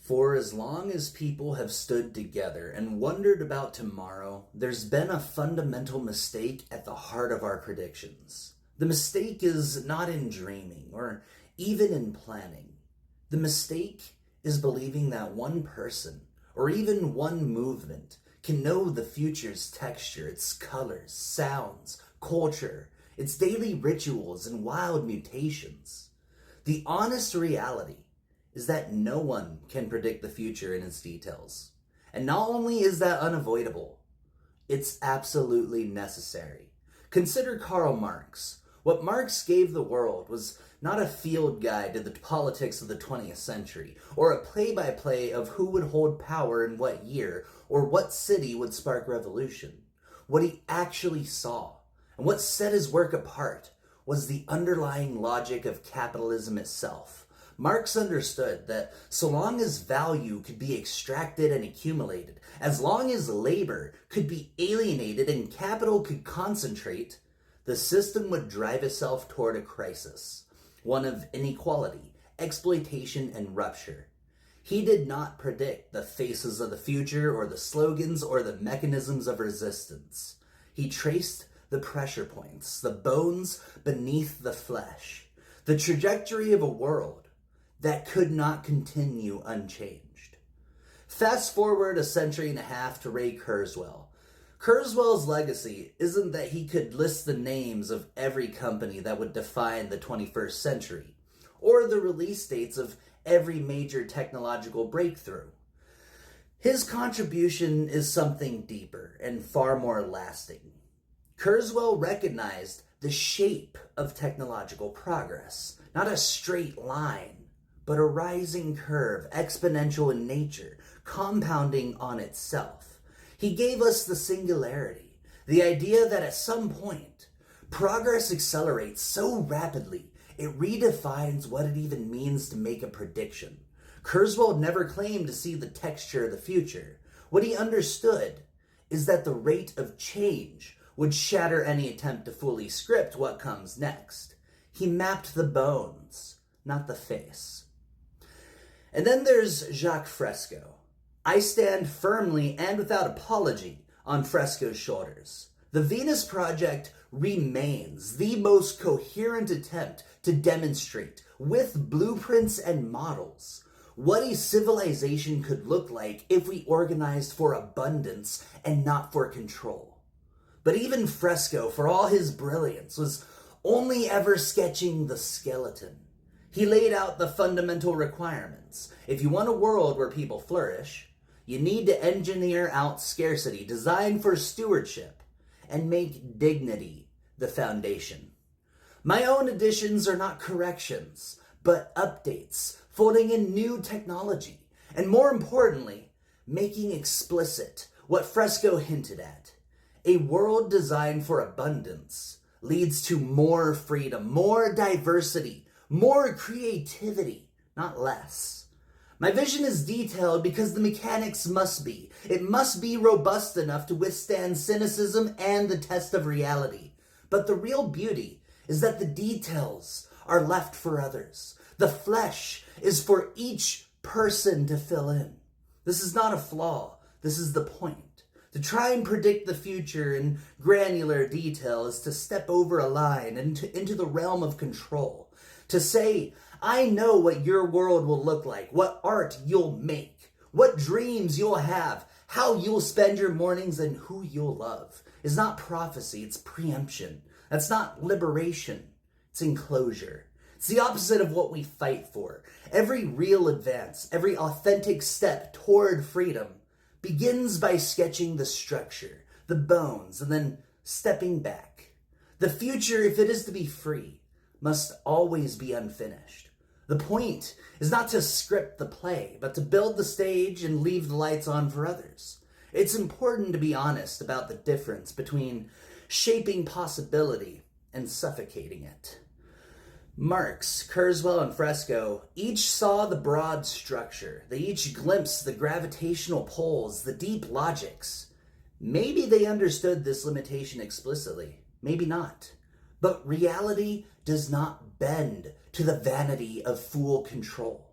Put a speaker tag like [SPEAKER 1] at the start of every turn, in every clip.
[SPEAKER 1] For as long as people have stood together and wondered about tomorrow, there's been a fundamental mistake at the heart of our predictions. The mistake is not in dreaming or even in planning. The mistake is believing that one person or even one movement can know the future's texture, its colors, sounds, culture, its daily rituals and wild mutations. The honest reality is that no one can predict the future in its details. And not only is that unavoidable, it's absolutely necessary. Consider Karl Marx. What Marx gave the world was not a field guide to the politics of the 20th century, or a play-by-play of who would hold power in what year, or what city would spark revolution. What he actually saw, and what set his work apart, was the underlying logic of capitalism itself. Marx understood that so long as value could be extracted and accumulated, as long as labor could be alienated and capital could concentrate, the system would drive itself toward a crisis, one of inequality, exploitation, and rupture. He did not predict the faces of the future or the slogans or the mechanisms of resistance. He traced the pressure points, the bones beneath the flesh, the trajectory of a world that could not continue unchanged. Fast forward a century and a half to Ray Kurzweil. Kurzweil's legacy isn't that he could list the names of every company that would define the 21st century, or the release dates of every major technological breakthrough. His contribution is something deeper and far more lasting. Kurzweil recognized the shape of technological progress, not a straight line, but a rising curve, exponential in nature, compounding on itself. He gave us the singularity, the idea that at some point, progress accelerates so rapidly, it redefines what it even means to make a prediction. Kurzweil never claimed to see the texture of the future. What he understood is that the rate of change would shatter any attempt to fully script what comes next. He mapped the bones, not the face. And then there's Jacques Fresco. I stand firmly and without apology on Fresco's shoulders. The Venus Project remains the most coherent attempt to demonstrate, with blueprints and models, what a civilization could look like if we organized for abundance and not for control. But even Fresco, for all his brilliance, was only ever sketching the skeleton. He laid out the fundamental requirements. If you want a world where people flourish, you need to engineer out scarcity, design for stewardship, and make dignity the foundation. My own additions are not corrections, but updates, folding in new technology, and more importantly, making explicit what Fresco hinted at. A world designed for abundance leads to more freedom, more diversity, more creativity, not less. My vision is detailed because the mechanics must be. It must be robust enough to withstand cynicism and the test of reality. But the real beauty is that the details are left for others. The flesh is for each person to fill in. This is not a flaw. This is the point. To try and predict the future in granular detail is to step over a line into the realm of control. To say, I know what your world will look like, what art you'll make, what dreams you'll have, how you'll spend your mornings, and who you'll love, is not prophecy, it's preemption. That's not liberation, it's enclosure. It's the opposite of what we fight for. Every real advance, every authentic step toward freedom begins by sketching the structure, the bones, and then stepping back. The future, if it is to be free, must always be unfinished. The point is not to script the play, but to build the stage and leave the lights on for others. It's important to be honest about the difference between shaping possibility and suffocating it. Marx, Kurzweil, and Fresco each saw the broad structure. They each glimpsed the gravitational pulls, the deep logics. Maybe they understood this limitation explicitly, maybe not. But reality does not bend to the vanity of fool control.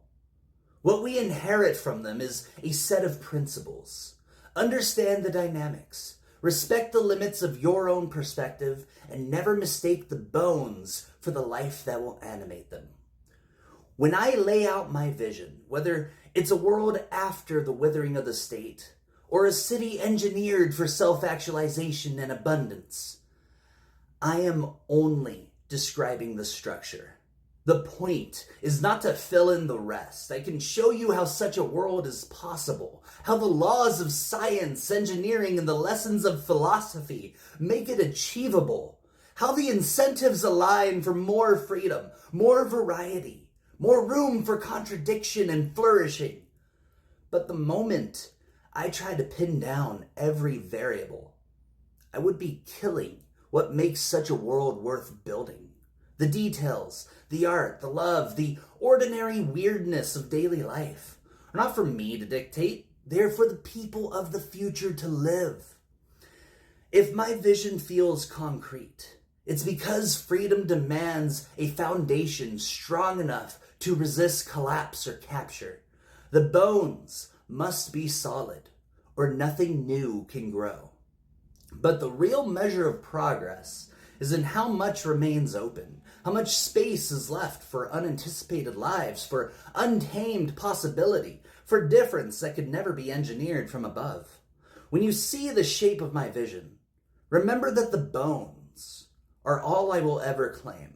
[SPEAKER 1] What we inherit from them is a set of principles. Understand the dynamics, respect the limits of your own perspective, and never mistake the bones for the life that will animate them. When I lay out my vision, whether it's a world after the withering of the state, or a city engineered for self-actualization and abundance, I am only describing the structure. The point is not to fill in the rest. I can show you how such a world is possible, how the laws of science, engineering, and the lessons of philosophy make it achievable, how the incentives align for more freedom, more variety, more room for contradiction and flourishing. But the moment I try to pin down every variable, I would be killing what makes such a world worth building. The details, the art, the love, the ordinary weirdness of daily life are not for me to dictate. They're for the people of the future to live. If my vision feels concrete, it's because freedom demands a foundation strong enough to resist collapse or capture. The bones must be solid, or nothing new can grow. But the real measure of progress is in how much remains open, how much space is left for unanticipated lives, for untamed possibility, for difference that could never be engineered from above. When you see the shape of my vision, remember that the bones are all I will ever claim.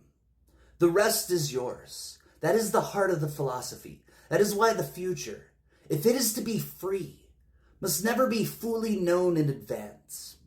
[SPEAKER 1] The rest is yours. That is the heart of the philosophy. That is why the future, if it is to be free, must never be fully known in advance.